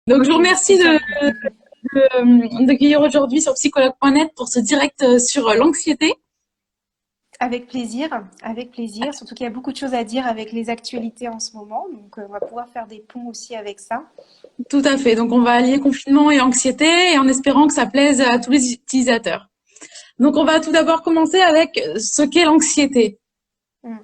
Donc, je vous C'est remercie spécial. d'accueillir aujourd'hui sur psychologue.net pour ce direct sur l'anxiété. Avec plaisir, avec plaisir. Surtout qu'il y a beaucoup de choses à dire avec les actualités en ce moment. Donc, on va pouvoir faire des ponts aussi avec ça. Tout à fait. Donc, on va allier confinement et anxiété et en espérant que ça plaise à tous les utilisateurs. Donc, on va tout d'abord commencer avec ce qu'est l'anxiété. Mm.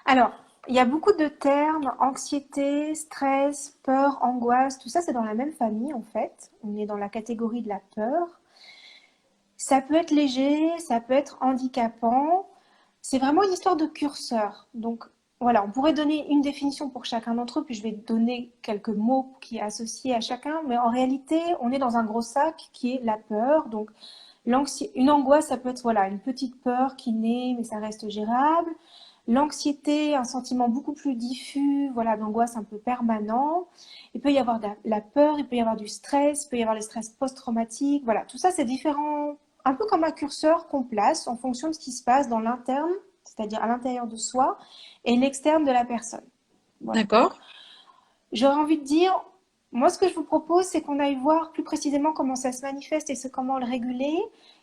Alors, il y a beaucoup de termes, anxiété, stress, peur, angoisse, tout ça c'est dans la même famille en fait. On est dans la catégorie de la peur. Ça peut être léger, ça peut être handicapant. C'est vraiment une histoire de curseur. Donc voilà, on pourrait donner une définition pour chacun d'entre eux, puis je vais donner quelques mots qui est associés à chacun. Mais en réalité, on est dans un gros sac qui est la peur. Donc une angoisse, ça peut être voilà, une petite peur qui naît, mais ça reste gérable. L'anxiété, un sentiment beaucoup plus diffus, voilà, d'angoisse un peu permanent. Il peut y avoir de la peur, il peut y avoir du stress, il peut y avoir le stress post-traumatique. Voilà, tout ça, c'est différent, un peu comme un curseur qu'on place en fonction de ce qui se passe dans l'interne, c'est-à-dire à l'intérieur de soi, et l'externe de la personne. Voilà. D'accord? J'aurais envie de dire, moi, ce que je vous propose, c'est qu'on aille voir plus précisément comment ça se manifeste et comment le réguler,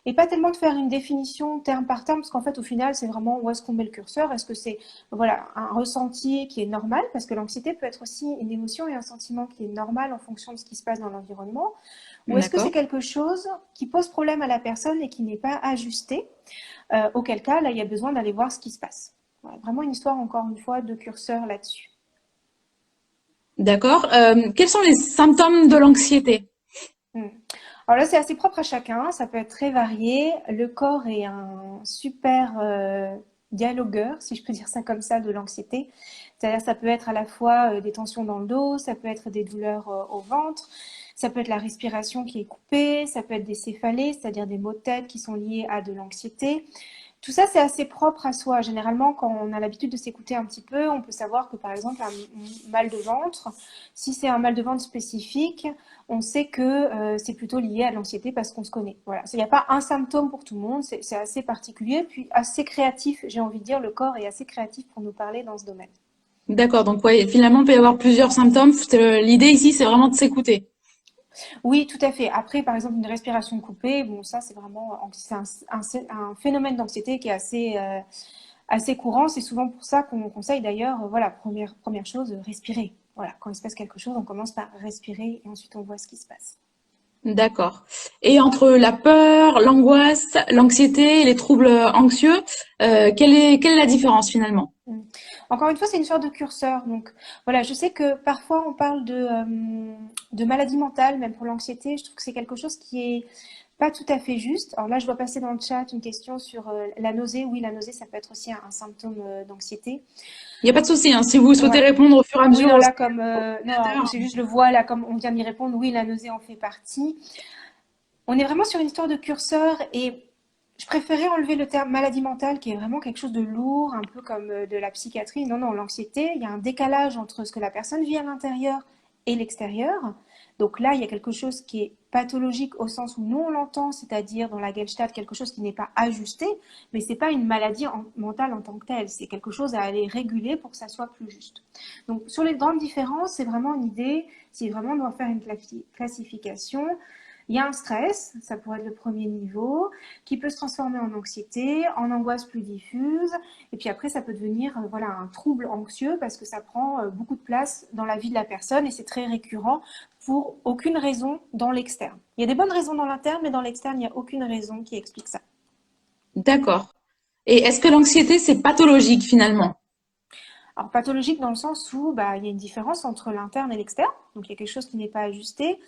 et pas tellement de faire une définition terme par terme, parce qu'en fait, au final, c'est vraiment où est-ce qu'on met le curseur. Est-ce que c'est voilà, un ressenti qui est normal, parce que l'anxiété peut être aussi une émotion et un sentiment qui est normal en fonction de ce qui se passe dans l'environnement, ou est-ce que c'est D'accord. quelque chose qui pose problème à la personne et qui n'est pas ajusté, auquel cas, là, il y a besoin d'aller voir ce qui se passe. Voilà, vraiment une histoire, encore une fois, de curseur là-dessus. D'accord. Quels sont les symptômes de l'anxiété? Hmm. Alors là, c'est assez propre à chacun, ça peut être très varié. Le corps est un super dialogueur, si je peux dire ça comme ça, de l'anxiété. C'est-à-dire, ça peut être à la fois des tensions dans le dos, ça peut être des douleurs au ventre, ça peut être la respiration qui est coupée, ça peut être des céphalées, c'est-à-dire des maux de tête qui sont liés à de l'anxiété. Tout ça, c'est assez propre à soi. Généralement, quand on a l'habitude de s'écouter un petit peu, on peut savoir que, par exemple, un mal de ventre, si c'est un mal de ventre spécifique, on sait que c'est plutôt lié à l'anxiété parce qu'on se connaît. Voilà. Il n'y a pas un symptôme pour tout le monde, c'est assez particulier, puis assez créatif, j'ai envie de dire, le corps est assez créatif pour nous parler dans ce domaine. D'accord. Donc, ouais, finalement, il peut y avoir plusieurs symptômes. L'idée ici, c'est vraiment de s'écouter. Oui, tout à fait. Après, par exemple, une respiration coupée, bon, ça, c'est vraiment un phénomène d'anxiété qui est assez courant. C'est souvent pour ça qu'on conseille d'ailleurs, voilà, première chose, respirer. Voilà, quand il se passe quelque chose, on commence par respirer et ensuite on voit ce qui se passe. D'accord. Et entre la peur, l'angoisse, l'anxiété et les troubles anxieux, quelle est la différence finalement? Mm. Encore une fois, c'est une sorte de curseur. Donc voilà, je sais que parfois on parle de maladie mentale, même pour l'anxiété. Je trouve que c'est quelque chose qui est pas tout à fait juste. Alors là, je vois passer dans le chat une question sur la nausée. Oui, la nausée, ça peut être aussi un symptôme d'anxiété. Il n'y a pas de souci, hein. Si vous souhaitez Ouais. répondre au fur et à Oui, mesure non, aussi, là, comme non, ordinateur. c'est juste je le vois là, comme on vient d'y répondre. Oui, la nausée en fait partie. On est vraiment sur une histoire de curseur et je préférais enlever le terme maladie mentale qui est vraiment quelque chose de lourd, un peu comme de la psychiatrie. Non, non, l'anxiété, il y a un décalage entre ce que la personne vit à l'intérieur et l'extérieur. Donc là, il y a quelque chose qui est pathologique au sens où nous on l'entend, c'est-à-dire dans la Gestalt, quelque chose qui n'est pas ajusté, mais c'est pas une maladie mentale en tant que telle. C'est quelque chose à aller réguler pour que ça soit plus juste. Donc sur les grandes différences, c'est vraiment une idée, si vraiment on doit faire une classification, il y a un stress, ça pourrait être le premier niveau, qui peut se transformer en anxiété, en angoisse plus diffuse, et puis après ça peut devenir voilà, un trouble anxieux parce que ça prend beaucoup de place dans la vie de la personne et c'est très récurrent pour aucune raison dans l'externe. Il y a des bonnes raisons dans l'interne, mais dans l'externe, il n'y a aucune raison qui explique ça. D'accord. Et est-ce que l'anxiété, c'est pathologique finalement? Alors pathologique dans le sens où bah, il y a une différence entre l'interne et l'externe, donc il y a quelque chose qui n'est pas ajusté.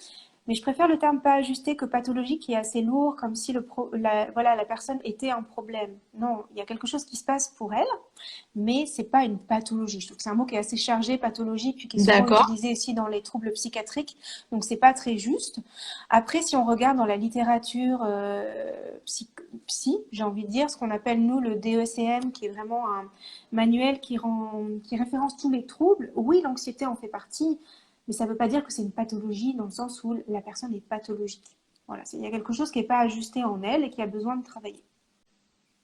Mais je préfère le terme pas ajusté que pathologique qui est assez lourd, comme si voilà, la personne était un problème. Non, il y a quelque chose qui se passe pour elle, mais c'est pas une pathologie. Je trouve que c'est un mot qui est assez chargé, pathologie, puis qui est souvent D'accord. utilisé aussi dans les troubles psychiatriques, donc c'est pas très juste. Après, si on regarde dans la littérature psy, j'ai envie de dire, ce qu'on appelle nous le DECM, qui est vraiment un manuel qui référence tous les troubles, oui, l'anxiété en fait partie, mais ça ne veut pas dire que c'est une pathologie dans le sens où la personne est pathologique. Voilà, il y a quelque chose qui n'est pas ajusté en elle et qui a besoin de travailler.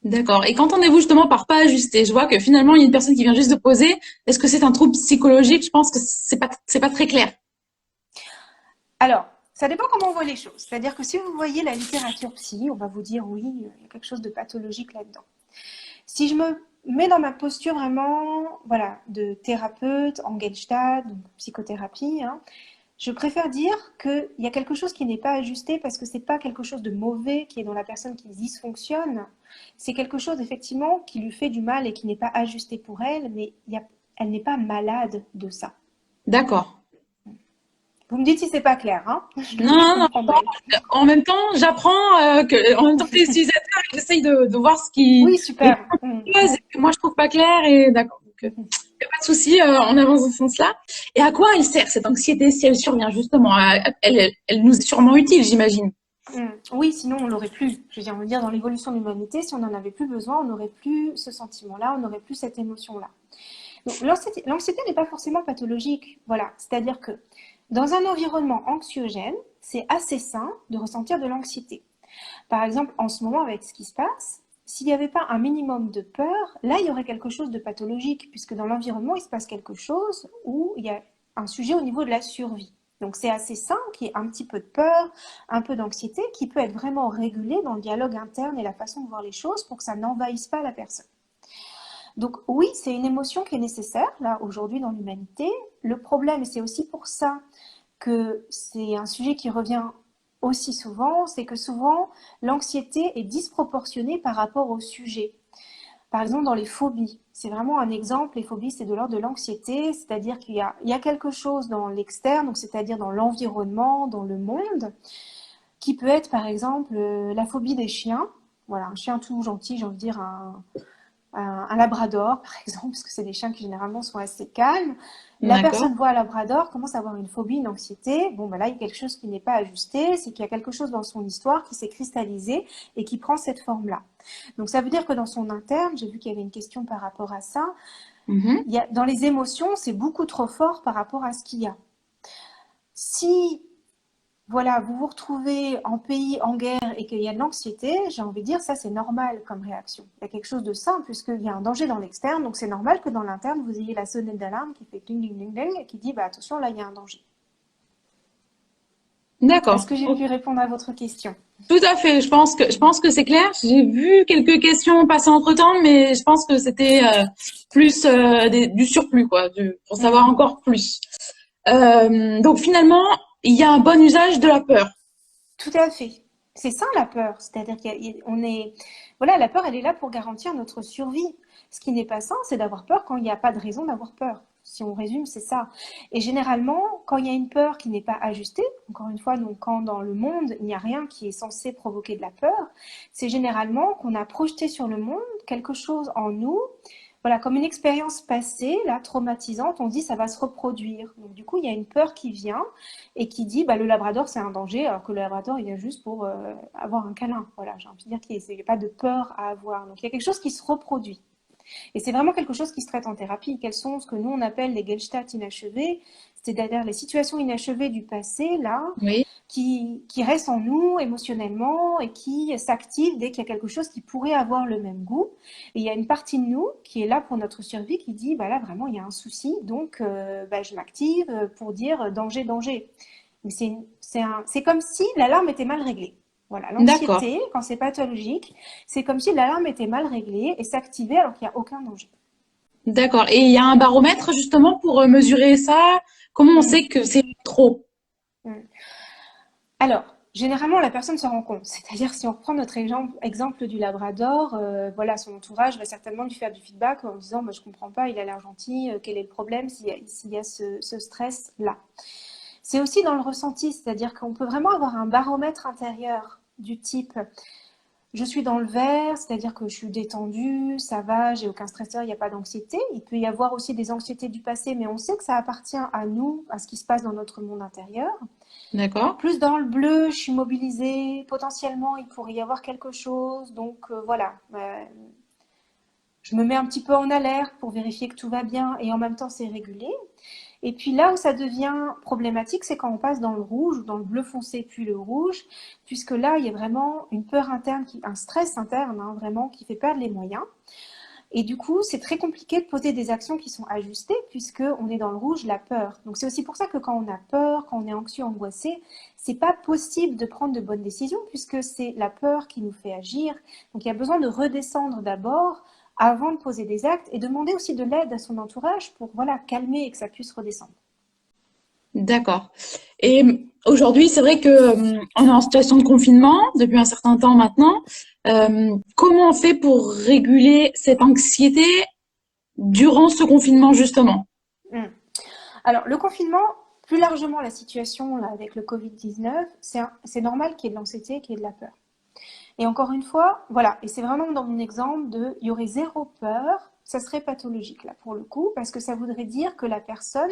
D'accord. Et qu'entendez-vous justement par pas ajusté? Je vois que finalement, il y a une personne qui vient juste de poser. Est-ce que c'est un trouble psychologique? Je pense que c'est pas très clair. Alors, ça dépend comment on voit les choses. C'est-à-dire que si vous voyez la littérature psy, on va vous dire oui, il y a quelque chose de pathologique là-dedans. Si je me mets dans ma posture vraiment, voilà, de thérapeute en Gestalt, donc psychothérapie, hein, je préfère dire qu'il y a quelque chose qui n'est pas ajusté parce que c'est pas quelque chose de mauvais qui est dans la personne qui dysfonctionne. C'est quelque chose effectivement qui lui fait du mal et qui n'est pas ajusté pour elle, mais elle n'est pas malade de ça. D'accord. Vous me dites si c'est pas clair, hein? Non, Je non, non. comprendrai. En même temps, j'apprends en même temps que les utilisateurs, j'essaye de voir ce qui Oui, les super. pose et que moi je trouve pas clair et d'accord. Donc, y a pas de souci, on avance dans ce sens-là. Et à quoi elle sert cette anxiété si elle survient justement? Elle nous est sûrement utile, j'imagine. Oui, sinon on l'aurait plus. Je veux dire, on veut dire dans l'évolution de l'humanité, si on n'en avait plus besoin, on n'aurait plus ce sentiment-là, on n'aurait plus cette émotion-là. Donc l'anxiété n'est pas forcément pathologique. Voilà, c'est-à-dire que dans un environnement anxiogène, c'est assez sain de ressentir de l'anxiété. Par exemple, en ce moment, avec ce qui se passe, s'il n'y avait pas un minimum de peur, là, il y aurait quelque chose de pathologique, puisque dans l'environnement, il se passe quelque chose où il y a un sujet au niveau de la survie. Donc c'est assez sain qu'il y ait un petit peu de peur, un peu d'anxiété, qui peut être vraiment régulé dans le dialogue interne et la façon de voir les choses pour que ça n'envahisse pas la personne. Donc oui, c'est une émotion qui est nécessaire, là, aujourd'hui, dans l'humanité. Le problème, et c'est aussi pour ça que c'est un sujet qui revient aussi souvent, c'est que souvent l'anxiété est disproportionnée par rapport au sujet. Par exemple, dans les phobies, c'est vraiment un exemple, les phobies c'est de l'ordre de l'anxiété, c'est-à-dire il y a quelque chose dans l'externe, donc c'est-à-dire dans l'environnement, dans le monde, qui peut être par exemple la phobie des chiens. Voilà, un chien tout gentil, j'ai envie de dire un labrador, par exemple, parce que c'est des chiens qui généralement sont assez calmes. La D'accord. personne voit un labrador, commence à avoir une phobie, une anxiété. Bon, ben là, il y a quelque chose qui n'est pas ajusté, c'est qu'il y a quelque chose dans son histoire qui s'est cristallisé et qui prend cette forme-là. Donc, ça veut dire que dans son interne, j'ai vu qu'il y avait une question par rapport à ça, Mhm. dans les émotions, c'est beaucoup trop fort par rapport à ce qu'il y a. Si voilà, vous vous retrouvez en pays en guerre et qu'il y a de l'anxiété, j'ai envie de dire ça c'est normal comme réaction. Il y a quelque chose de simple puisqu'il y a un danger dans l'externe, donc c'est normal que dans l'interne vous ayez la sonnette d'alarme qui fait ding ding ding ding et qui dit bah attention là il y a un danger. Est-ce D'accord. que j'ai pu répondre à votre question? Tout à fait. Je pense que c'est clair. J'ai vu quelques questions passer entre-temps, mais je pense que c'était plus du surplus, quoi, pour savoir Hmm. encore plus. Donc finalement, il y a un bon usage de la peur. Tout à fait. C'est ça la peur, c'est-à-dire qu'on est, voilà, la peur, elle est là pour garantir notre survie. Ce qui n'est pas sain, c'est d'avoir peur quand il n'y a pas de raison d'avoir peur. Si on résume, c'est ça. Et généralement, quand il y a une peur qui n'est pas ajustée, encore une fois, donc quand dans le monde, il n'y a rien qui est censé provoquer de la peur, c'est généralement qu'on a projeté sur le monde quelque chose en nous, voilà, comme une expérience passée, là, traumatisante, on dit ça va se reproduire. Donc du coup, il y a une peur qui vient et qui dit bah, le labrador c'est un danger alors que le labrador il vient juste pour avoir un câlin. Voilà, j'ai envie de dire qu'il n'y a pas de peur à avoir. Donc il y a quelque chose qui se reproduit. Et c'est vraiment quelque chose qui se traite en thérapie. Quels sont ce que nous on appelle les Gestalt inachevés, c'est-à-dire les situations inachevées du passé, là, Oui. qui restent en nous émotionnellement et qui s'activent dès qu'il y a quelque chose qui pourrait avoir le même goût. Et il y a une partie de nous qui est là pour notre survie qui dit bah là vraiment il y a un souci, donc bah, je m'active pour dire danger, danger. Mais c'est comme si l'alarme était mal réglée. Voilà, D'accord. l'anxiété, quand c'est pathologique, c'est comme si l'alarme était mal réglée et s'activait alors qu'il n'y a aucun danger. D'accord. Et il y a un baromètre justement pour mesurer ça. Comment on Mm, sait que c'est trop? mm. Alors, généralement, la personne se rend compte. C'est-à-dire, si on reprend notre exemple du Labrador, voilà, son entourage va certainement lui faire du feedback en disant bah, je comprends pas, il a l'air gentil, quel est le problème s'il y a ce stress-là. C'est aussi dans le ressenti, c'est-à-dire qu'on peut vraiment avoir un baromètre intérieur du type je suis dans le vert, c'est-à-dire que je suis détendue, ça va, j'ai aucun stresseur, il n'y a pas d'anxiété. Il peut y avoir aussi des anxiétés du passé, mais on sait que ça appartient à nous, à ce qui se passe dans notre monde intérieur. D'accord. Plus dans le bleu, je suis mobilisée, potentiellement il pourrait y avoir quelque chose, donc voilà. Je me mets un petit peu en alerte pour vérifier que tout va bien et en même temps c'est régulé. Et puis là où ça devient problématique, c'est quand on passe dans le rouge ou dans le bleu foncé puis le rouge, puisque là il y a vraiment une peur interne, un stress interne hein, vraiment qui fait perdre les moyens. Et du coup, c'est très compliqué de poser des actions qui sont ajustées puisqu'on est dans le rouge, la peur. Donc c'est aussi pour ça que quand on a peur, quand on est anxieux, angoissé, c'est pas possible de prendre de bonnes décisions puisque c'est la peur qui nous fait agir. Donc il y a besoin de redescendre d'abord avant de poser des actes et demander aussi de l'aide à son entourage pour voilà, calmer et que ça puisse redescendre. D'accord. Et aujourd'hui, c'est vrai que on est en situation de confinement depuis un certain temps maintenant. Comment on fait pour réguler cette anxiété durant ce confinement, justement? Mm. Alors, le confinement, plus largement la situation là, avec le Covid-19, c'est normal qu'il y ait de l'anxiété, qu'il y ait de la peur. Et encore une fois, voilà, et c'est vraiment dans mon exemple de, il y aurait zéro peur, ça serait pathologique là pour le coup, parce que ça voudrait dire que la personne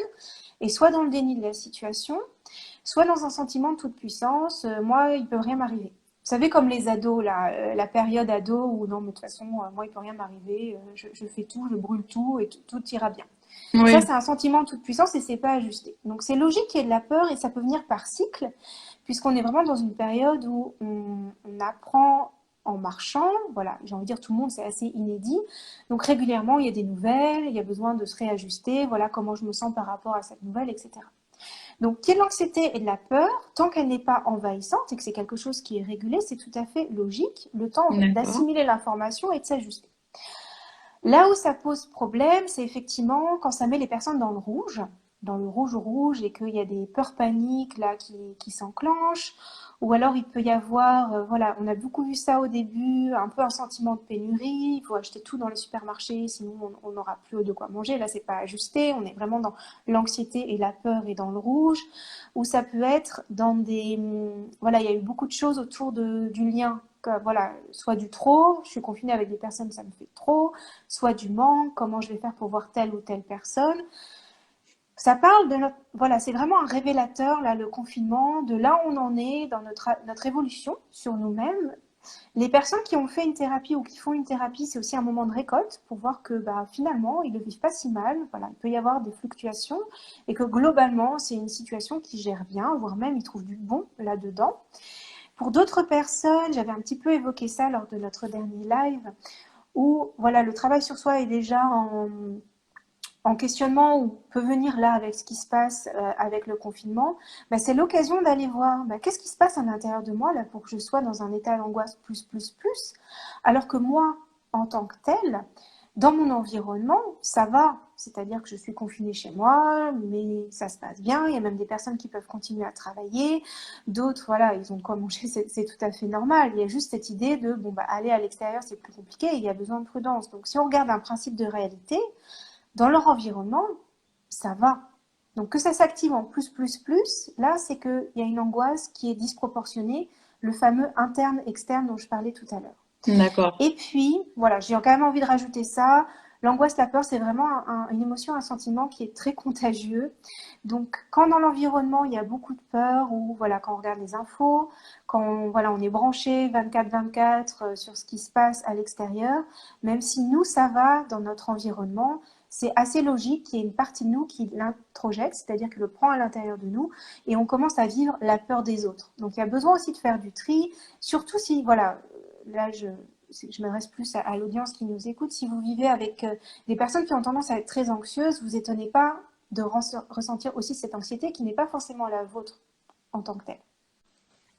est soit dans le déni de la situation, soit dans un sentiment de toute puissance, moi il peut rien m'arriver. Vous savez comme les ados là, la période ado où non mais de toute façon moi il peut rien m'arriver, je fais tout, je brûle tout et tout ira bien. Ça, Oui, c'est un sentiment de toute puissance et c'est pas ajusté. Donc, c'est logique qu'il y ait de la peur et ça peut venir par cycle, puisqu'on est vraiment dans une période où on apprend en marchant. Voilà, j'ai envie de dire tout le monde, c'est assez inédit. Donc, régulièrement, il y a des nouvelles, il y a besoin de se réajuster. Voilà comment je me sens par rapport à cette nouvelle, etc. Donc, qu'il y ait de l'anxiété et de la peur, tant qu'elle n'est pas envahissante et que c'est quelque chose qui est régulé, c'est tout à fait logique, le temps en fait, d'accord. d'assimiler l'information et de s'ajuster. Là où ça pose problème, c'est effectivement quand ça met les personnes dans le rouge, et qu'il y a des peurs paniques là qui s'enclenchent, ou alors il peut y avoir, voilà, on a beaucoup vu ça au début, un peu un sentiment de pénurie, il faut acheter tout dans les supermarchés, sinon on n'aura plus de quoi manger. Là, c'est pas ajusté, on est vraiment dans l'anxiété et la peur et dans le rouge, ou ça peut être dans des, voilà, il y a eu beaucoup de choses autour du lien. Voilà, soit du trop, je suis confinée avec des personnes, ça me fait trop, soit du manque, comment je vais faire pour voir telle ou telle personne. Ça parle de notre, voilà, c'est vraiment un révélateur, là, le confinement, de là où on en est dans notre évolution sur nous-mêmes. Les personnes qui ont fait une thérapie ou qui font une thérapie, c'est aussi un moment de récolte pour voir que bah, finalement, ils ne vivent pas si mal. Voilà, il peut y avoir des fluctuations et que globalement, c'est une situation qui gère bien, voire même ils trouvent du bon là-dedans. Pour d'autres personnes, j'avais un petit peu évoqué ça lors de notre dernier live, où voilà, le travail sur soi est déjà en questionnement ou peut venir là avec ce qui se passe avec le confinement, bah, c'est l'occasion d'aller voir bah, qu'est-ce qui se passe à l'intérieur de moi là pour que je sois dans un état d'angoisse plus, alors que moi, en tant que telle, dans mon environnement, ça va. C'est-à-dire que je suis confinée chez moi, mais ça se passe bien. Il y a même des personnes qui peuvent continuer à travailler. D'autres, voilà, ils ont de quoi manger, c'est tout à fait normal. Il y a juste cette idée de, bon, bah, aller à l'extérieur, c'est plus compliqué et il y a besoin de prudence. Donc, si on regarde un principe de réalité, dans leur environnement, ça va. Donc que ça s'active en là, c'est qu'il y a une angoisse qui est disproportionnée, le fameux interne-externe dont je parlais tout à l'heure. D'accord. Et puis, voilà, j'ai quand même envie de rajouter ça. L'angoisse, la peur, c'est vraiment une émotion, un sentiment qui est très contagieux. Donc, quand dans l'environnement, il y a beaucoup de peur, ou voilà, quand on regarde les infos, quand voilà, on est branché 24/24 sur ce qui se passe à l'extérieur, même si nous, ça va dans notre environnement, c'est assez logique qu'il y ait une partie de nous qui l'introjette, c'est-à-dire qui le prend à l'intérieur de nous, et on commence à vivre la peur des autres. Donc, il y a besoin aussi de faire du tri, surtout si, voilà, là, je m'adresse plus à l'audience qui nous écoute. Si vous vivez avec des personnes qui ont tendance à être très anxieuses, vous étonnez pas de ressentir aussi cette anxiété qui n'est pas forcément la vôtre en tant que telle.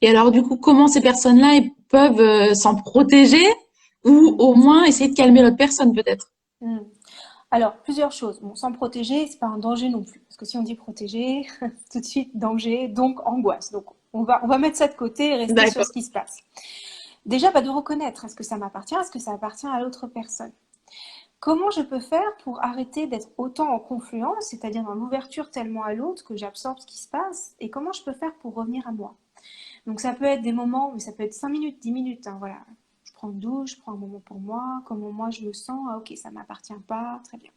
Et alors, du coup, comment ces personnes-là elles peuvent s'en protéger ou Mm. au moins essayer de calmer l'autre personne, peut-être? Mm. Alors, plusieurs choses. Bon, sans protéger, c'est pas un danger non plus. Parce que si on dit protéger, tout de suite danger, donc angoisse. Donc, on va mettre ça de côté et rester sur D'accord. ce qui se passe. Déjà, bah, de reconnaître, est-ce que ça m'appartient, est-ce que ça appartient à l'autre personne. Comment je peux faire pour arrêter d'être autant en confluence, c'est-à-dire dans l'ouverture tellement à l'autre que j'absorbe ce qui se passe, et comment je peux faire pour revenir à moi. Donc ça peut être des moments, mais ça peut être 5 minutes, 10 minutes, hein, voilà. Je prends une douche, je prends un moment pour moi, comment moi je me sens, ah, ok, ça ne m'appartient pas, très bien.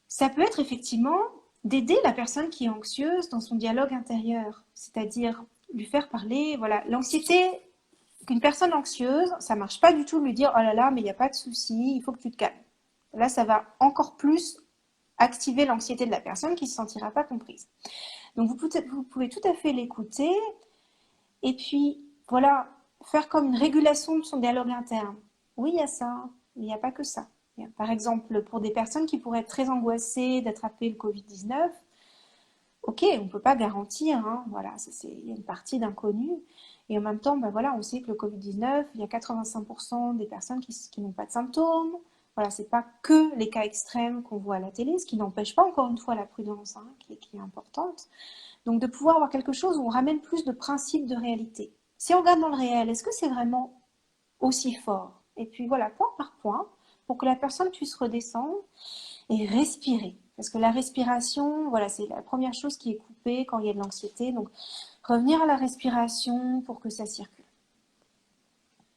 Ça peut être effectivement d'aider la personne qui est anxieuse dans son dialogue intérieur, c'est-à-dire lui faire parler, voilà, l'anxiété, qu'une personne anxieuse, ça marche pas du tout de lui dire oh là là, mais il n'y a pas de souci, il faut que tu te calmes. Là, ça va encore plus activer l'anxiété de la personne qui ne se sentira pas comprise. Donc vous pouvez tout à fait l'écouter et puis voilà, faire comme une régulation de son dialogue interne. Oui, il y a ça, mais il n'y a pas que ça. Bien. Par exemple, pour des personnes qui pourraient être très angoissées d'attraper le Covid-19, ok, on ne peut pas garantir, hein, voilà, il y a une partie d'inconnu. Et en même temps, ben voilà, on sait que le Covid-19, il y a 85% des personnes qui n'ont pas de symptômes. Voilà, c'est pas que les cas extrêmes qu'on voit à la télé, ce qui n'empêche pas, encore une fois, la prudence, hein, qui est importante. Donc de pouvoir avoir quelque chose où on ramène plus de principes de réalité. Si on regarde dans le réel, est-ce que c'est vraiment aussi fort? Et puis voilà, point par point, pour que la personne puisse redescendre et respirer. Parce que la respiration, voilà, c'est la première chose qui est coupée quand il y a de l'anxiété. Donc, revenir à la respiration pour que ça circule.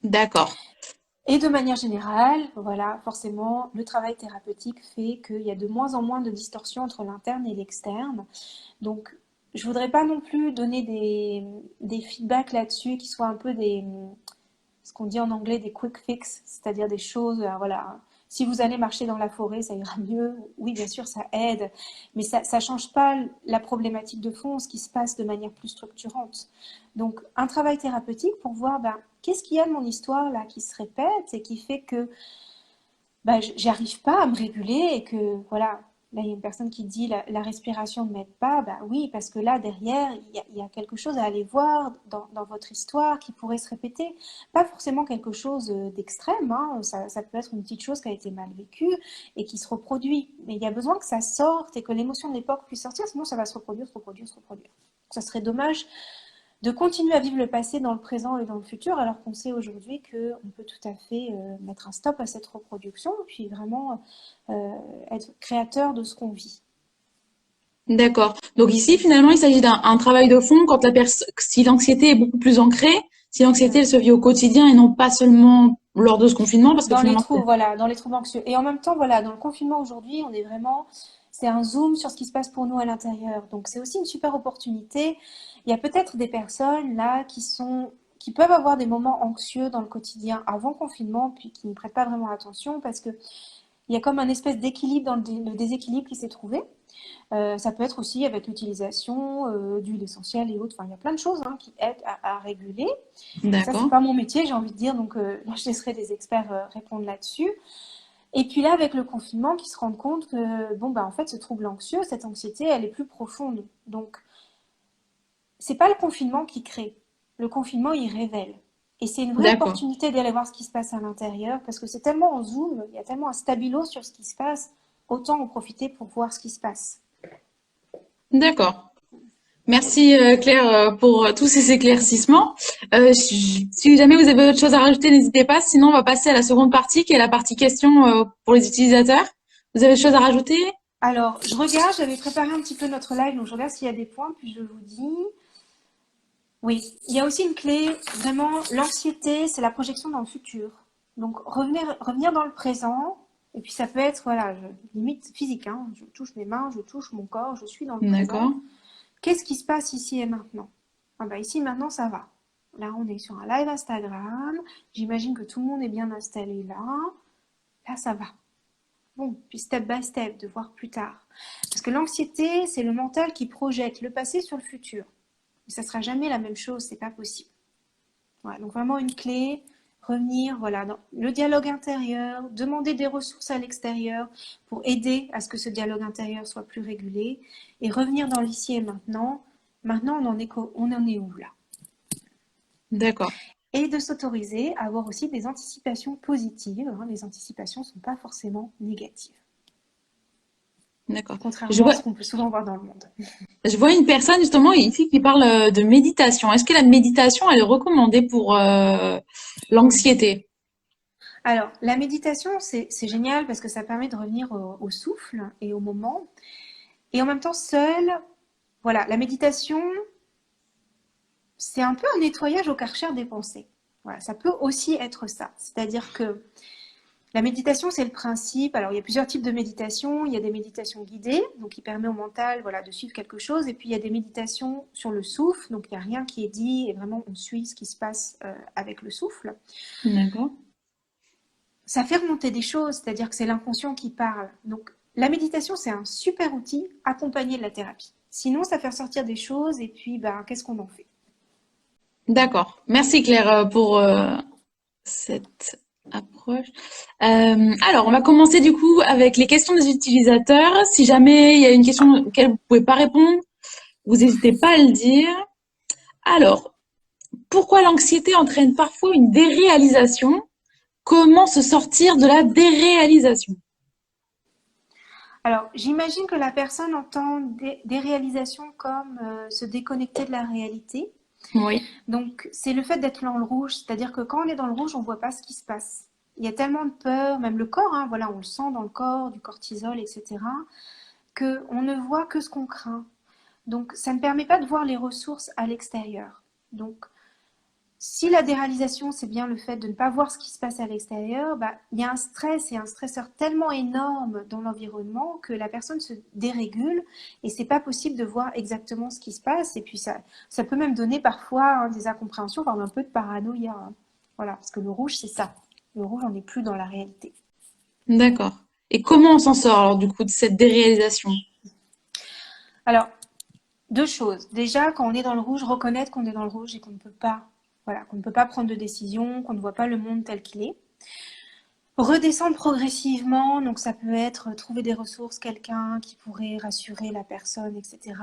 D'accord. Et de manière générale, voilà, forcément, le travail thérapeutique fait qu'il y a de moins en moins de distorsions entre l'interne et l'externe. Donc, je voudrais pas non plus donner des feedbacks là-dessus qui soient un peu ce qu'on dit en anglais des quick fix, c'est-à-dire des choses, voilà, si vous allez marcher dans la forêt, ça ira mieux. Oui, bien sûr, ça aide, mais ça ne change pas la problématique de fond, ce qui se passe de manière plus structurante. Donc, un travail thérapeutique pour voir, ben, qu'est-ce qu'il y a de mon histoire là qui se répète et qui fait que bah, j'arrive pas à me réguler et que voilà, là il y a une personne qui dit la respiration ne m'aide pas, bah oui, parce que là derrière il y a quelque chose à aller voir dans votre histoire qui pourrait se répéter. Pas forcément quelque chose d'extrême, hein, ça peut être une petite chose qui a été mal vécue et qui se reproduit. Mais il y a besoin que ça sorte et que l'émotion de l'époque puisse sortir, sinon ça va se reproduire, se reproduire, se reproduire. Ça serait dommage de continuer à vivre le passé dans le présent et dans le futur, alors qu'on sait aujourd'hui qu'on peut tout à fait mettre un stop à cette reproduction, et puis vraiment être créateur de ce qu'on vit. D'accord. Donc ici, finalement, il s'agit d'un travail de fond quand si l'anxiété est beaucoup plus ancrée, si l'anxiété Mm. elle se vit au quotidien et non pas seulement lors de ce confinement, parce que Dans les finalement, troubles, voilà, dans les troubles anxieux. Et en même temps, voilà, dans le confinement aujourd'hui, on est vraiment, c'est un zoom sur ce qui se passe pour nous à l'intérieur. Donc c'est aussi une super opportunité. Il y a peut-être des personnes là qui peuvent avoir des moments anxieux dans le quotidien avant confinement, puis qui ne prêtent pas vraiment attention parce que il y a comme un espèce d'équilibre dans le déséquilibre qui s'est trouvé. Ça peut être aussi avec l'utilisation d'huile essentielle et autres. Enfin, il y a plein de choses, hein, qui aident à réguler. Ça, c'est d'accord, pas mon métier, j'ai envie de dire. Donc là, je laisserai des experts répondre là-dessus. Et puis là, avec le confinement, qui se rendent compte que, bon, bah, en fait, ce trouble anxieux, cette anxiété, elle est plus profonde. Donc, c'est pas le confinement qui crée. Le confinement, il révèle. Et c'est une vraie d'accord, opportunité d'aller voir ce qui se passe à l'intérieur, parce que c'est tellement en zoom, il y a tellement un stabilo sur ce qui se passe, autant en profiter pour voir ce qui se passe. d'accord. Merci Claire pour tous ces éclaircissements. Si jamais vous avez autre chose à rajouter, n'hésitez pas. Sinon, on va passer à la seconde partie, qui est la partie questions pour les utilisateurs. Vous avez autre chose à rajouter? Alors, je regarde, j'avais préparé un petit peu notre live, donc je regarde s'il y a des points, puis je vous dis. Oui, il y a aussi une clé, vraiment, l'anxiété, c'est la projection dans le futur. Donc, revenir dans le présent, et puis ça peut être, voilà, limite physique, hein, je touche mes mains, je touche mon corps, je suis dans le présent. D'accord, Qu'est-ce qui se passe ici et maintenant? Ah bah ici maintenant ça va. Là on est sur un live Instagram. J'imagine que tout le monde est bien installé là. Là ça va. Bon, puis step by step, de voir plus tard. Parce que l'anxiété, c'est le mental qui projette le passé sur le futur. Mais ça sera jamais la même chose, c'est pas possible. Voilà, donc vraiment une clé, revenir, voilà, dans le dialogue intérieur, demander des ressources à l'extérieur pour aider à ce que ce dialogue intérieur soit plus régulé et revenir dans l'ici et maintenant. Maintenant, on en est où là? d'accord, Et de s'autoriser à avoir aussi des anticipations positives, hein. Les anticipations ne sont pas forcément négatives, d'accord. Je contrairement à vois, ce qu'on peut souvent voir dans le monde. je vois une personne justement ici qui parle de méditation. Est-ce que la méditation, elle est recommandée pour l'anxiété? Alors, la méditation, c'est génial parce que ça permet de revenir au souffle et au moment. Et en même temps, seul, voilà, la méditation, c'est un peu un nettoyage au Karcher des pensées. Voilà, ça peut aussi être ça. C'est-à-dire que la méditation, c'est le principe. Alors, il y a plusieurs types de méditation. Il y a des méditations guidées, donc qui permet au mental, voilà, de suivre quelque chose. Et puis, il y a des méditations sur le souffle, donc il n'y a rien qui est dit et vraiment on suit ce qui se passe avec le souffle. D'accord, Ça fait remonter des choses, c'est-à-dire que c'est l'inconscient qui parle. Donc, la méditation, c'est un super outil accompagné de la thérapie. Sinon, ça fait ressortir des choses et puis, ben, qu'est-ce qu'on en fait? d'accord. Merci Claire pour cette Approche. Alors, on va commencer du coup avec les questions des utilisateurs. Si jamais il y a une question auquel vous pouvez pas répondre, vous n'hésitez pas à le dire. Alors, pourquoi l'anxiété entraîne parfois une déréalisation? Comment se sortir de la déréalisation? Alors, j'imagine que la personne entend des réalisations comme se déconnecter de la réalité. Oui, Donc, c'est le fait d'être dans le rouge, c'est-à-dire que quand on est dans le rouge, on ne voit pas ce qui se passe. Il y a tellement de peur, même le corps, hein, voilà, on le sent dans le corps, du cortisol, etc., qu'on ne voit que ce qu'on craint. Donc, ça ne permet pas de voir les ressources à l'extérieur. Donc, si la déréalisation, c'est bien le fait de ne pas voir ce qui se passe à l'extérieur, bah, il y a un stress et un stresseur tellement énorme dans l'environnement que la personne se dérégule et c'est pas possible de voir exactement ce qui se passe. Et puis ça peut même donner parfois des incompréhensions, voire un peu de paranoïa, hein. Voilà, parce que le rouge, c'est ça. Le rouge, on n'est plus dans la réalité. d'accord. Et comment on s'en sort alors du coup de cette déréalisation? Alors, deux choses. Déjà, quand on est dans le rouge, reconnaître qu'on est dans le rouge et qu'on ne peut pas, voilà, qu'on ne peut pas prendre de décision, qu'on ne voit pas le monde tel qu'il est. Redescendre progressivement, donc ça peut être trouver des ressources, quelqu'un qui pourrait rassurer la personne, etc.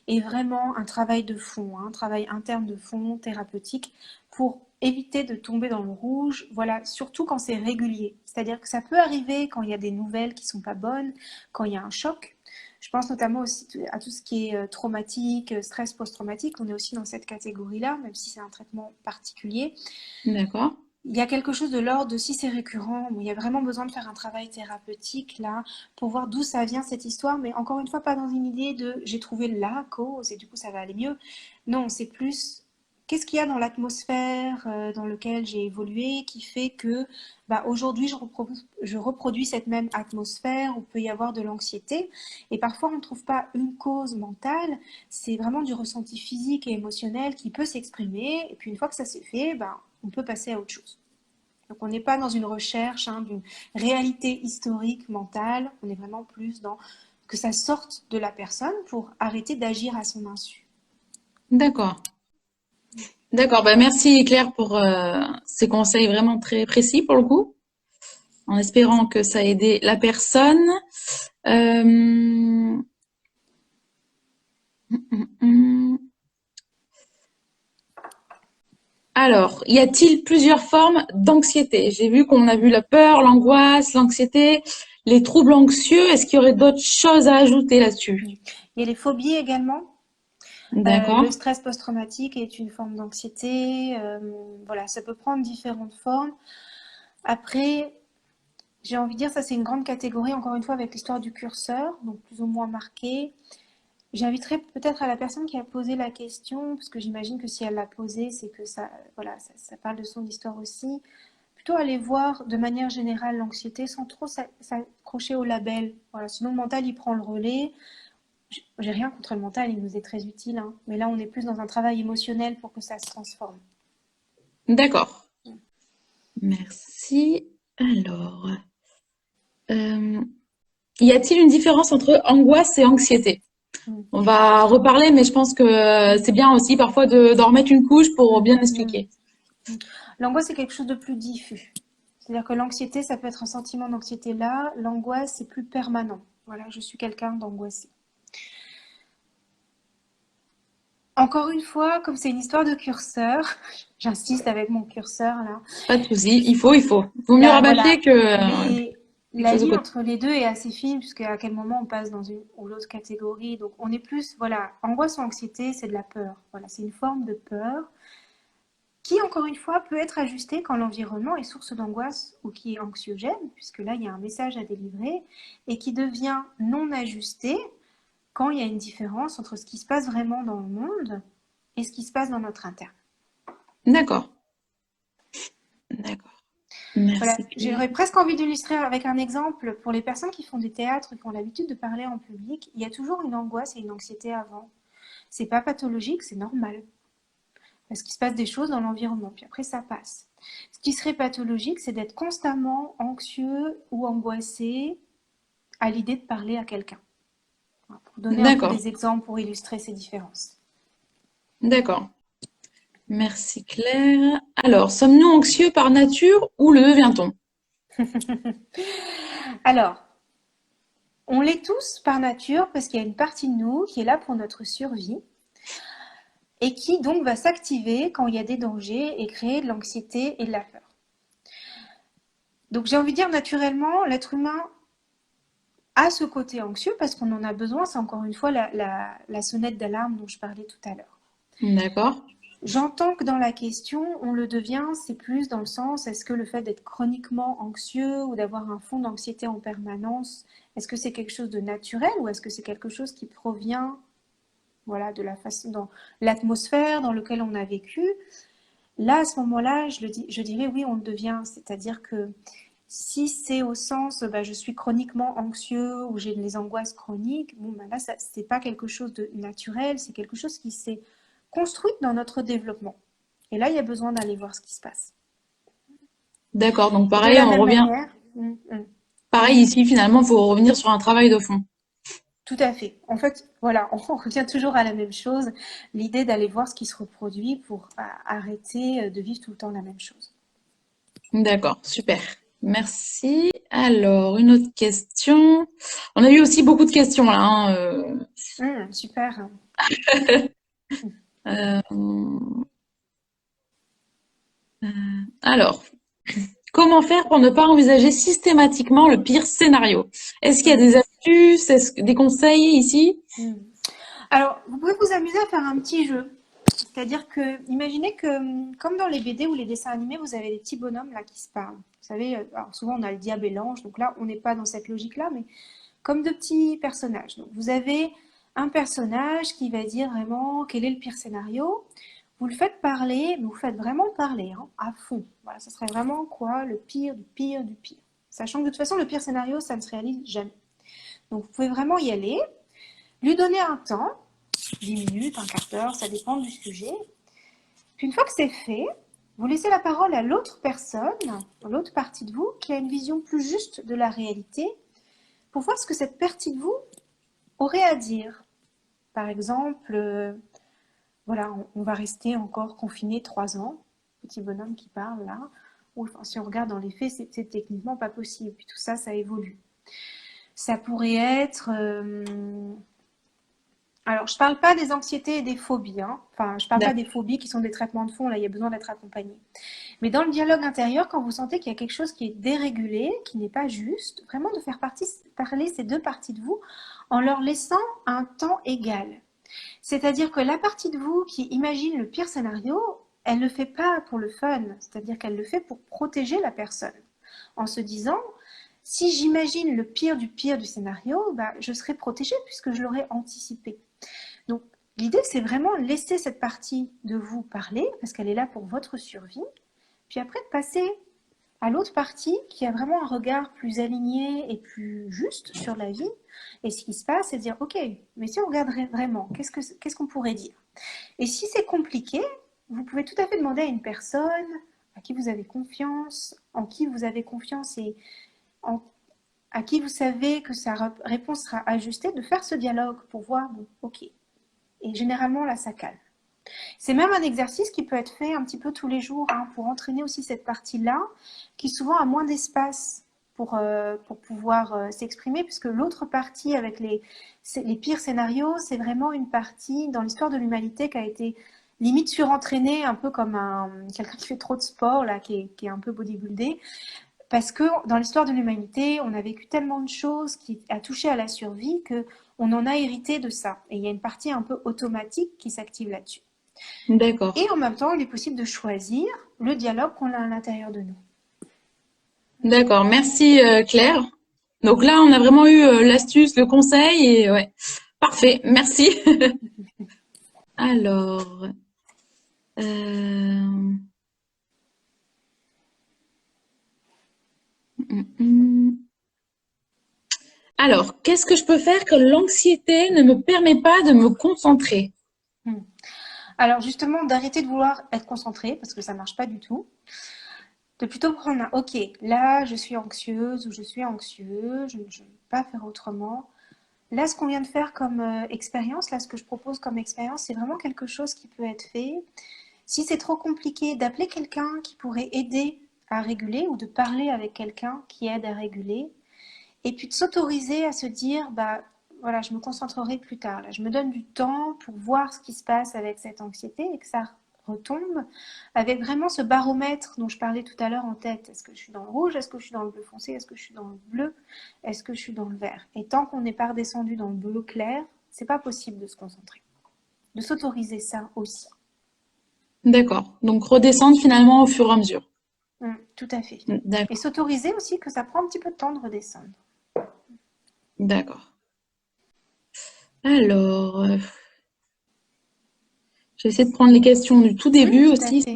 Et vraiment un travail de fond, un travail interne de fond, thérapeutique, pour éviter de tomber dans le rouge, voilà, surtout quand c'est régulier. C'est-à-dire que ça peut arriver quand il y a des nouvelles qui sont pas bonnes, quand il y a un choc. Je pense notamment aussi à tout ce qui est traumatique, stress post-traumatique. On est aussi dans cette catégorie-là, même si c'est un traitement particulier. D'accord. Il y a quelque chose de l'ordre de si c'est récurrent, il y a vraiment besoin de faire un travail thérapeutique là pour voir d'où ça vient cette histoire, mais encore une fois pas dans une idée de j'ai trouvé la cause et du coup ça va aller mieux. Non, c'est plus qu'est-ce qu'il y a dans l'atmosphère dans lequel j'ai évolué qui fait que bah, aujourd'hui je reproduis cette même atmosphère où peut y avoir de l'anxiété et parfois on ne trouve pas une cause mentale, c'est vraiment du ressenti physique et émotionnel qui peut s'exprimer et puis une fois que ça s'est fait, bah, on peut passer à autre chose. Donc on n'est pas dans une recherche d'une réalité historique, mentale, on est vraiment plus dans que ça sorte de la personne pour arrêter d'agir à son insu. D'accord. D'accord. Bah, merci Claire pour ces conseils vraiment très précis pour le coup, en espérant que ça a aidé la personne. Euh, Alors, y a-t-il plusieurs formes d'anxiété? J'ai vu qu'on a vu la peur, l'angoisse, l'anxiété, les troubles anxieux. Est-ce qu'il y aurait d'autres choses à ajouter là-dessus? Il y a les phobies également. Le D'accord. stress post-traumatique est une forme d'anxiété. Voilà, ça peut prendre différentes formes. Après, j'ai envie de dire, ça c'est une grande catégorie, encore une fois, avec l'histoire du curseur, donc plus ou moins marqué. J'inviterais peut-être à la personne qui a posé la question, parce que j'imagine que si elle l'a posée, c'est que ça, voilà, ça parle de son histoire aussi. Plutôt aller voir de manière générale l'anxiété sans trop s'accrocher au label. Voilà, sinon le mental il prend le relais. J'ai rien contre le mental, il nous est très utile, hein. Mais là on est plus dans un travail émotionnel pour que ça se transforme. D'accord. Merci. Alors, euh, y a-t-il une différence entre angoisse et anxiété? Mm. On va reparler, mais je pense que c'est bien aussi parfois d'en remettre une couche pour Mm, bien mm, expliquer. mm. L'angoisse c'est quelque chose de plus diffus. C'est-à-dire que l'anxiété, ça peut être un sentiment d'anxiété là, l'angoisse c'est plus permanent. Voilà, je suis quelqu'un d'angoissé. Encore une fois, comme c'est une histoire de curseur, j'insiste avec mon curseur là. Pas de souci. Il faut. Vaut mieux Voilà, rabâcher que les, quelque la chose de ligne côté. entre les deux est assez fine, puisque à quel moment on passe dans une ou l'autre catégorie. Donc on est plus, voilà, angoisse ou anxiété, c'est de la peur. Voilà, c'est une forme de peur qui, encore une fois, peut être ajustée quand l'environnement est source d'angoisse ou qui est anxiogène, puisque là il y a un message à délivrer, et qui devient non ajusté quand il y a une différence entre ce qui se passe vraiment dans le monde et ce qui se passe dans notre interne. D'accord. D'accord. Voilà, Merci Claire. j'aurais presque envie d'illustrer avec un exemple pour les personnes qui font des théâtres, qui ont l'habitude de parler en public. Il y a toujours une angoisse et une anxiété avant. C'est pas pathologique, c'est normal. Parce qu'il se passe des choses dans l'environnement, puis après ça passe. Ce qui serait pathologique, c'est d'être constamment anxieux ou angoissé à l'idée de parler à quelqu'un. Pour donner un peu D'accord. des exemples pour illustrer ces différences. D'accord. Merci Claire. Alors, sommes-nous anxieux par nature ou le devient-on? Alors, on l'est tous par nature parce qu'il y a une partie de nous qui est là pour notre survie et qui donc va s'activer quand il y a des dangers et créer de l'anxiété et de la peur. Donc j'ai envie de dire naturellement, l'être humain a ce côté anxieux parce qu'on en a besoin, c'est encore une fois la sonnette d'alarme dont je parlais tout à l'heure. D'accord. J'entends que dans la question, on le devient, c'est plus dans le sens, est-ce que le fait d'être chroniquement anxieux ou d'avoir un fond d'anxiété en permanence, est-ce que c'est quelque chose de naturel ou est-ce que c'est quelque chose qui provient, voilà, de la façon, dans l'atmosphère dans laquelle on a vécu? Là, à ce moment-là, je dirais oui, on le devient. C'est-à-dire que si c'est au sens, bah, je suis chroniquement anxieux ou j'ai des angoisses chroniques, bon, bah, là, c'est pas quelque chose de naturel, c'est quelque chose qui s'est construit dans notre développement. Et là, il y a besoin d'aller voir ce qui se passe. D'accord. Donc Et de pareil, la on même revient. manière, Pareil ici, finalement, il faut revenir sur un travail de fond. tout à fait. En fait, voilà, on revient toujours à la même chose, l'idée d'aller voir ce qui se reproduit pour arrêter de vivre tout le temps la même chose. D'accord, super. Merci. Alors, une autre question. On a eu aussi beaucoup de questions là, hein, Super. euh, alors, comment faire pour ne pas envisager systématiquement le pire scénario? Est-ce qu'il y a Mm. des astuces, des conseils ici? Mm. Alors, vous pouvez vous amuser à faire un petit jeu. C'est-à-dire que, imaginez que, comme dans les BD ou les dessins animés, vous avez des petits bonhommes là qui se parlent. Vous savez, alors souvent on a le diable et l'ange, donc là on n'est pas dans cette logique-là, mais comme de petits personnages. Donc vous avez un personnage qui va dire vraiment quel est le pire scénario. Vous le faites parler, mais vous faites vraiment parler hein, à fond. Voilà, ça serait vraiment quoi le pire du pire du pire. Sachant que de toute façon, le pire scénario, ça ne se réalise jamais. Donc vous pouvez vraiment y aller, lui donner un temps, 10 minutes, un quart d'heure, ça dépend du sujet. Puis une fois que c'est fait, vous laissez la parole à l'autre personne, l'autre partie de vous, qui a une vision plus juste de la réalité, pour voir ce que cette partie de vous aurait à dire. Par exemple, voilà, on va rester encore confiné 3 ans, petit bonhomme qui parle là, ou enfin, si on regarde dans les faits, c'est techniquement pas possible. Puis tout ça, ça évolue. Ça pourrait être alors, je ne parle pas des anxiétés et des phobies, hein. Enfin, je ne parle pas des phobies qui sont des traitements de fond, là, il y a besoin d'être accompagné. Mais dans le dialogue intérieur, quand vous sentez qu'il y a quelque chose qui est dérégulé, qui n'est pas juste, vraiment de faire parler ces deux parties de vous en leur laissant un temps égal. C'est-à-dire que la partie de vous qui imagine le pire scénario, elle ne le fait pas pour le fun, c'est-à-dire qu'elle le fait pour protéger la personne, en se disant, si j'imagine le pire du scénario, bah, je serai protégée puisque je l'aurais anticipé. Donc, l'idée, c'est vraiment laisser cette partie de vous parler, parce qu'elle est là pour votre survie, puis après de passer à l'autre partie qui a vraiment un regard plus aligné et plus juste sur la vie et ce qui se passe, c'est de dire, ok, mais si on regarderait vraiment, qu'est-ce qu'on pourrait dire? Et si c'est compliqué, vous pouvez tout à fait demander à une personne à qui vous avez confiance, en qui vous avez confiance et en- à qui vous savez que sa réponse sera ajustée, de faire ce dialogue pour voir, bon, ok. Et généralement, là, ça calme. C'est même un exercice qui peut être fait un petit peu tous les jours hein, pour entraîner aussi cette partie-là, qui souvent a moins d'espace pour pouvoir s'exprimer, puisque l'autre partie avec les pires scénarios, c'est vraiment une partie dans l'histoire de l'humanité qui a été limite surentraînée, un peu comme quelqu'un qui fait trop de sport, là, qui est un peu bodybuildé, parce que dans l'histoire de l'humanité, on a vécu tellement de choses qui a touché à la survie que on en a hérité de ça. Et il y a une partie un peu automatique qui s'active là-dessus. D'accord. Et en même temps, il est possible de choisir le dialogue qu'on a à l'intérieur de nous. D'accord. Merci Claire. Donc là, on a vraiment eu l'astuce, le conseil et ouais. Parfait. Merci. Alors, euh, alors, qu'est-ce que je peux faire quand l'anxiété ne me permet pas de me concentrer? Hmm. Alors justement, d'arrêter de vouloir être concentré, parce que ça ne marche pas du tout, de plutôt prendre un OK, là je suis anxieuse ou je suis anxieux, je ne peux pas faire autrement. Là, ce qu'on vient de faire comme expérience, là ce que je propose comme expérience, c'est vraiment quelque chose qui peut être fait. Si c'est trop compliqué, d'appeler quelqu'un qui pourrait aider à réguler ou de parler avec quelqu'un qui aide à réguler. Et puis de s'autoriser à se dire, bah voilà, je me concentrerai plus tard. Là, je me donne du temps pour voir ce qui se passe avec cette anxiété et que ça retombe, avec vraiment ce baromètre dont je parlais tout à l'heure en tête. Est-ce que je suis dans le rouge? Est-ce que je suis dans le bleu foncé? Est-ce que je suis dans le bleu? Est-ce que je suis dans le vert? Et tant qu'on n'est pas redescendu dans le bleu clair, c'est pas possible de se concentrer. De s'autoriser ça aussi. D'accord. Donc redescendre finalement au fur et à mesure. Tout à fait. Et D'accord. s'autoriser aussi que ça prend un petit peu de temps de redescendre. D'accord. Alors, je vais essayer de prendre les questions du tout début Tout à aussi. fait.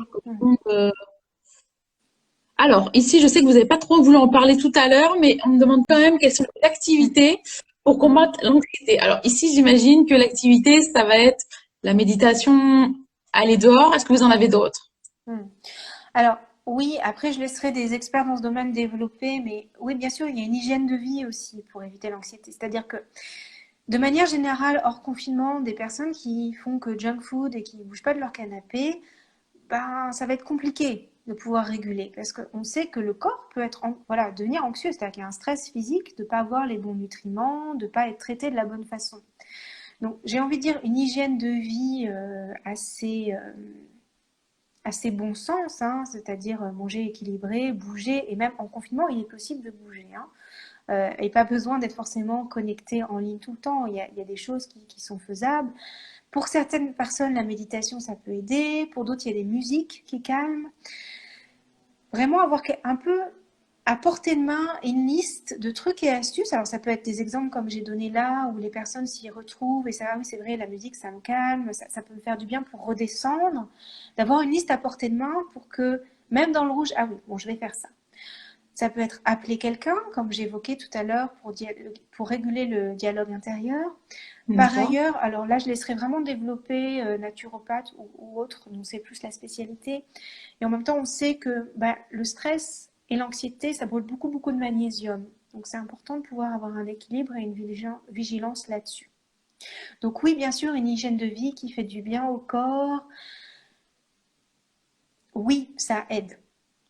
Alors, ici, je sais que vous n'avez pas trop voulu en parler tout à l'heure, mais on me demande quand même quelles sont les activités pour combattre l'anxiété. Alors, ici, j'imagine que l'activité, ça va être la méditation, aller dehors. Est-ce que vous en avez d'autres? Alors, oui, après, je laisserai des experts dans ce domaine développer, mais oui, bien sûr, il y a une hygiène de vie aussi pour éviter l'anxiété. C'est-à-dire que, de manière générale, hors confinement, des personnes qui font que junk food et qui ne bougent pas de leur canapé, ben, ça va être compliqué de pouvoir réguler parce qu'on sait que le corps peut être, voilà, devenir anxieux, c'est-à-dire qu'il y a un stress physique de ne pas avoir les bons nutriments, de ne pas être traité de la bonne façon. Donc, j'ai envie de dire une hygiène de vie assez bon sens, hein, c'est-à-dire manger équilibré, bouger, et même en confinement, il est possible de bouger, hein, et pas besoin d'être forcément connecté en ligne tout le temps. Il y a des choses qui sont faisables. Pour certaines personnes, la méditation, ça peut aider. Pour d'autres, il y a des musiques qui calment. Vraiment avoir un peu à portée de main une liste de trucs et astuces. Alors ça peut être des exemples comme j'ai donné là, où les personnes s'y retrouvent et ça, ah oui c'est vrai, la musique ça me calme, ça peut me faire du bien pour redescendre. D'avoir une liste à portée de main pour que, même dans le rouge, ah oui, bon je vais faire ça. Ça peut être appeler quelqu'un, comme j'évoquais tout à l'heure, pour réguler le dialogue intérieur. Par D'accord. ailleurs, alors là, je laisserai vraiment développer naturopathe ou autre, donc c'est plus la spécialité. Et en même temps, on sait que le stress et l'anxiété, ça brûle beaucoup, beaucoup de magnésium. Donc c'est important de pouvoir avoir un équilibre et une vigilance là-dessus. Donc oui, bien sûr, une hygiène de vie qui fait du bien au corps, oui, ça aide.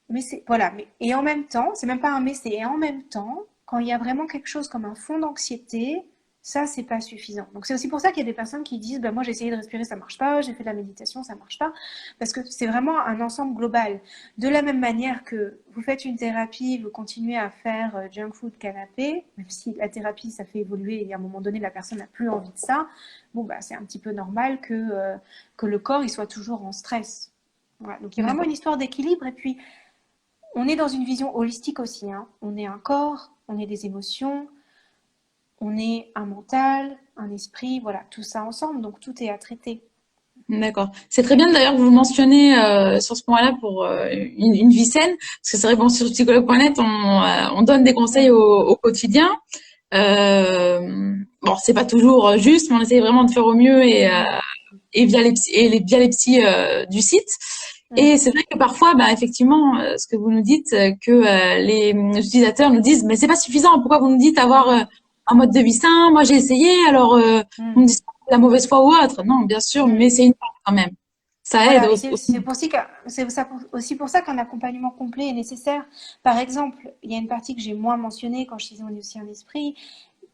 Mais c'est voilà, et en même temps, c'est même pas un mais, c'est et en même temps, quand il y a vraiment quelque chose comme un fond d'anxiété, ça c'est pas suffisant. Donc c'est aussi pour ça qu'il y a des personnes qui disent moi j'ai essayé de respirer, ça marche pas, j'ai fait de la méditation, ça marche pas, parce que c'est vraiment un ensemble global. De la même manière que vous faites une thérapie, vous continuez à faire junk food canapé, même si la thérapie ça fait évoluer et à un moment donné la personne n'a plus envie de ça, bon c'est un petit peu normal que le corps il soit toujours en stress. Voilà. Donc il y a vraiment une histoire d'équilibre et puis on est dans une vision holistique aussi, hein. On est un corps, on est des émotions, on est un mental, un esprit, voilà, tout ça ensemble, donc tout est à traiter. D'accord. C'est très bien d'ailleurs que vous mentionnez sur ce point-là pour une vie saine, parce que c'est vrai bon sur psychologue.net on donne des conseils au quotidien. Bon, c'est pas toujours juste, mais on essaye vraiment de faire au mieux et via les psys du site. Et c'est vrai que parfois, bah, effectivement, ce que vous nous dites, que les utilisateurs nous disent, mais c'est pas suffisant. Pourquoi vous nous dites avoir un mode de vie sain? Moi, j'ai essayé, alors vous me dites pas que c'est la mauvaise foi ou autre. Non, bien sûr, mais c'est une part quand même. Ça aide Voilà, et aussi. c'est aussi pour ça qu'un accompagnement complet est nécessaire. Par exemple, il y a une partie que j'ai moins mentionnée quand je disais on est aussi un esprit.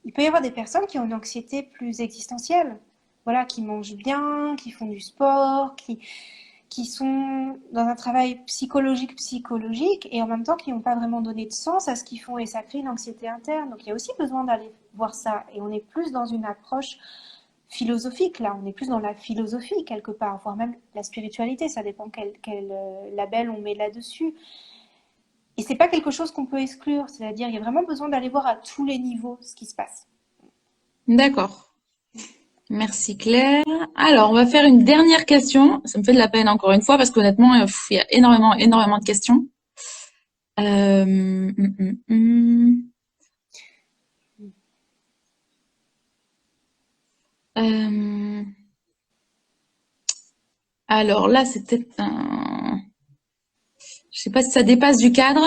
Il peut y avoir des personnes qui ont une anxiété plus existentielle, voilà, qui mangent bien, qui font du sport, qui sont dans un travail psychologique et en même temps qui n'ont pas vraiment donné de sens à ce qu'ils font et ça crée une anxiété interne. Donc il y a aussi besoin d'aller voir ça et on est plus dans une approche philosophique là, on est plus dans la philosophie quelque part, voire même la spiritualité, ça dépend quel label on met là-dessus. Et c'est pas quelque chose qu'on peut exclure, c'est-à-dire il y a vraiment besoin d'aller voir à tous les niveaux ce qui se passe. D'accord. Merci Claire. Alors, on va faire une dernière question. Ça me fait de la peine encore une fois parce qu'honnêtement, il y a énormément de questions. Euh, hum, hum, hum. Euh, alors là, c'était un... Je sais pas si ça dépasse du cadre.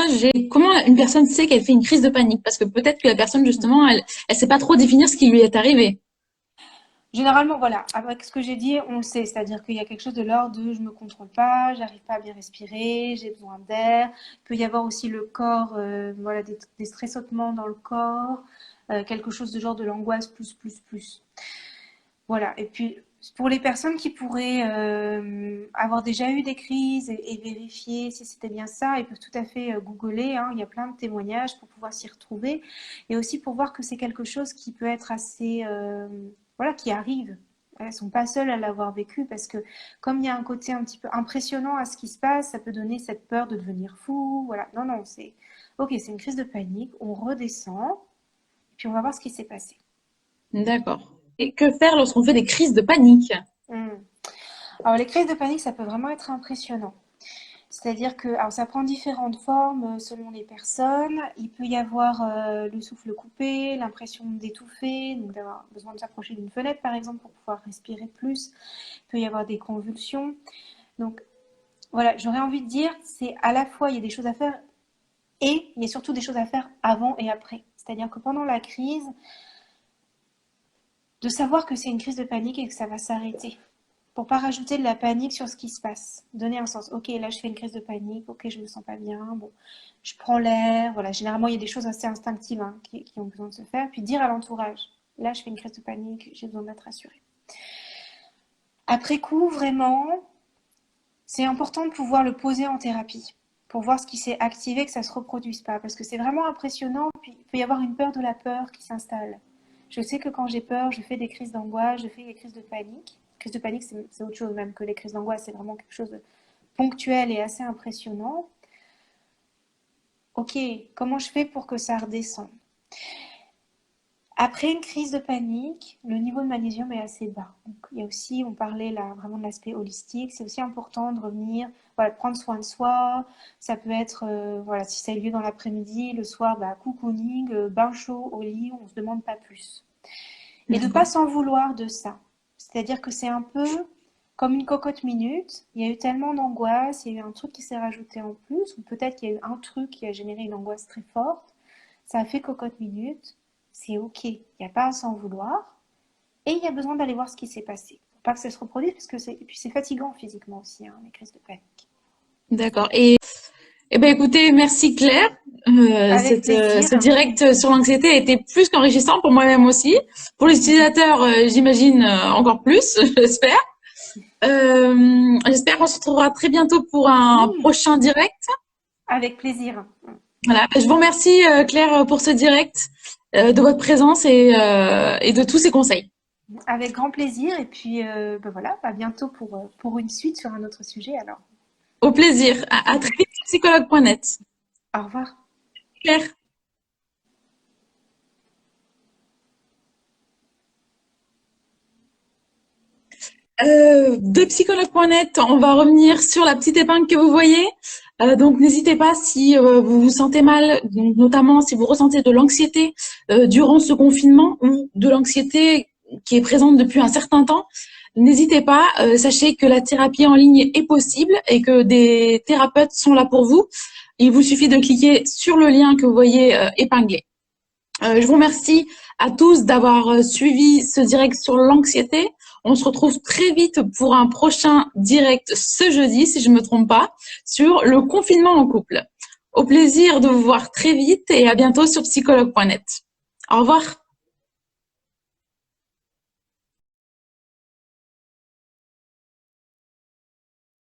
Comment une personne sait qu'elle fait une crise de panique? Parce que peut-être que la personne, justement, elle sait pas trop définir ce qui lui est arrivé. Généralement, voilà, avec ce que j'ai dit, on le sait, c'est-à-dire qu'il y a quelque chose de l'ordre de je me contrôle pas, j'arrive pas à bien respirer, j'ai besoin d'air. Il peut y avoir aussi le corps, voilà, des stressautements dans le corps, quelque chose de genre de l'angoisse plus. Voilà. Et puis pour les personnes qui pourraient avoir déjà eu des crises et vérifier si c'était bien ça, ils peuvent tout à fait googler, hein. Il y a plein de témoignages pour pouvoir s'y retrouver et aussi pour voir que c'est quelque chose qui peut être assez, voilà, qui arrive. Elles sont pas seules à l'avoir vécu parce que comme il y a un côté un petit peu impressionnant à ce qui se passe, ça peut donner cette peur de devenir fou. Voilà. Non, non, c'est ok, c'est une crise de panique. On redescend, puis on va voir ce qui s'est passé. D'accord. Et que faire lorsqu'on fait des crises de panique? Hmm. Alors, les crises de panique, ça peut vraiment être impressionnant. C'est-à-dire que, alors ça prend différentes formes selon les personnes. Il peut y avoir le souffle coupé, l'impression d'étouffer, donc d'avoir besoin de s'approcher d'une fenêtre par exemple pour pouvoir respirer plus. Il peut y avoir des convulsions. Donc voilà, j'aurais envie de dire, c'est à la fois il y a des choses à faire et il y a surtout des choses à faire avant et après. C'est-à-dire que pendant la crise, de savoir que c'est une crise de panique et que ça va s'arrêter. Pour pas rajouter de la panique sur ce qui se passe. Donner un sens. Ok, là je fais une crise de panique. Ok, je me sens pas bien. Bon, je prends l'air. Voilà, généralement il y a des choses assez instinctives hein, qui ont besoin de se faire. Puis dire à l'entourage, là je fais une crise de panique, j'ai besoin d'être rassurée. Après coup, vraiment, c'est important de pouvoir le poser en thérapie pour voir ce qui s'est activé, que ça se reproduise pas. Parce que c'est vraiment impressionnant. Puis il peut y avoir une peur de la peur qui s'installe. Je sais que quand j'ai peur, je fais des crises d'angoisse, je fais des crises de panique. Crise de panique, c'est autre chose même que les crises d'angoisse, c'est vraiment quelque chose de ponctuel et assez impressionnant. Ok, comment je fais pour que ça redescende? Après une crise de panique, le niveau de magnésium est assez bas. Donc, il y a aussi, on parlait là vraiment de l'aspect holistique, c'est aussi important de revenir, voilà, prendre soin de soi. Ça peut être, voilà, si ça a eu lieu dans l'après-midi, le soir, bah, cocooning, bain chaud au lit, on ne se demande pas plus. Et de ne pas D'accord. s'en vouloir de ça. C'est-à-dire que c'est un peu comme une cocotte minute. Il y a eu tellement d'angoisse, il y a eu un truc qui s'est rajouté en plus, ou peut-être qu'il y a eu un truc qui a généré une angoisse très forte. Ça a fait cocotte minute. C'est ok. Il n'y a pas à s'en vouloir. Et il y a besoin d'aller voir ce qui s'est passé. Pour pas que ça se reproduise, parce que et puis c'est fatigant physiquement aussi, hein, les crises de panique. D'accord. Et eh ben écoutez, merci Claire. Avec plaisir. Ce direct sur l'anxiété a été plus qu'enrichissant pour moi-même aussi. Pour les utilisateurs, j'imagine encore plus, j'espère. J'espère qu'on se retrouvera très bientôt pour un Oui, prochain direct. avec plaisir. Voilà. Je vous remercie Claire pour ce direct, de votre présence et de tous ces conseils. Avec grand plaisir. Et puis, ben voilà, à bientôt pour une suite sur un autre sujet alors. Au plaisir. À très vite sur psychologue.net. Au revoir. Claire. De psychologue.net, on va revenir sur la petite épingle que vous voyez. Donc n'hésitez pas si vous vous sentez mal, donc, notamment si vous ressentez de l'anxiété durant ce confinement ou de l'anxiété qui est présente depuis un certain temps. N'hésitez pas, sachez que la thérapie en ligne est possible et que des thérapeutes sont là pour vous. Il vous suffit de cliquer sur le lien que vous voyez épinglé. Je vous remercie à tous d'avoir suivi ce direct sur l'anxiété. On se retrouve très vite pour un prochain direct ce jeudi, si je ne me trompe pas, sur le confinement en couple. Au plaisir de vous voir très vite et à bientôt sur psychologue.net. Au revoir.